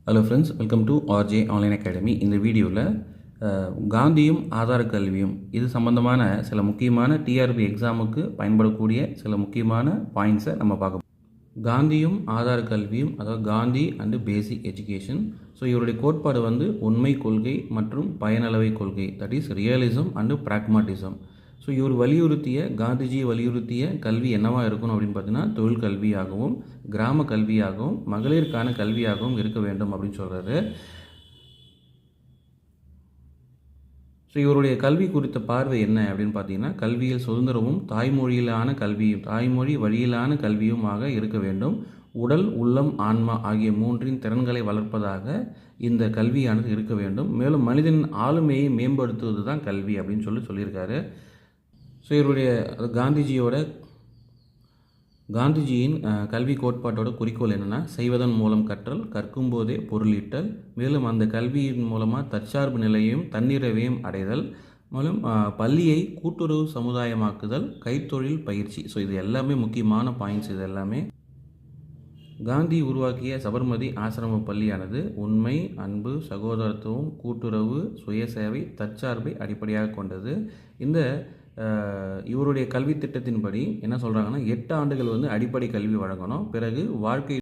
Hello friends, welcome to RJ online academy. இந்த வீடியோவில் காந்தியும் ஆதார கல்வியும் இது சம்பந்தமான சில முக்கியமான டிஆர்பி எக்ஸாமுக்கு பயன்படக்கூடிய சில முக்கியமான பாயிண்ட்ஸை நம்ம பார்க்க போகிறோம். காந்தியும் ஆதார கல்வியும், அதாவது Gandhi and basic education. So இவருடைய கோட்பாடு உண்மை கொள்கை மற்றும் பயனளவை கொள்கை, that is realism and pragmatism. So இவர் காந்திஜி வலியுறுத்திய கல்வி என்னவாக இருக்கணும் அப்படின்னு பார்த்தீங்கன்னா, தொழில் கல்வியாகவும் கிராம கல்வியாகவும் மகளிருக்கான கல்வியாகவும் இருக்க வேண்டும் அப்படின்னு சொல்கிறாரு. ஸோ இவருடைய கல்வி குறித்த பார்வை என்ன அப்படின்னு பார்த்தீங்கன்னா, கல்வியில் சுதந்திரமும் தாய்மொழி வழியிலான கல்வியுமாக இருக்க வேண்டும். உடல், உள்ளம், ஆன்மா ஆகிய மூன்றின் திறன்களை வளர்ப்பதாக இந்த கல்வியானது இருக்க வேண்டும். மேலும் மனிதனின் ஆளுமையை மேம்படுத்துவது தான் கல்வி அப்படின்னு சொல்லியிருக்காரு. ஸோ இவருடைய காந்திஜியின் கல்வி கோட்பாட்டோட குறிக்கோள் என்னென்னா, செய்வதன் மூலம் கற்றல், கற்கும் போதே பொருளீட்டல், மேலும் அந்த கல்வியின் மூலமாக தற்சார்பு நிலையையும் தன்னிறைவையும் அடைதல், மேலும் பள்ளியை கூட்டுறவு சமுதாயமாக்குதல், கைத்தொழில் பயிற்சி. ஸோ இது எல்லாமே முக்கியமான பாயிண்ட்ஸ். இது எல்லாமே காந்தி உருவாக்கிய சபர்மதி ஆசிரம பள்ளியானது உண்மை, அன்பு, சகோதரத்துவம், கூட்டுறவு, சுயசேவை, தற்சார்பை அடிப்படையாக கொண்டது. இந்த இவருடைய கல்வி திட்டத்தின்படி என்ன சொல்கிறாங்கன்னா, 8 ஆண்டுகள் அடிப்படை கல்வி வழங்கணும். பிறகு வாழ்க்கை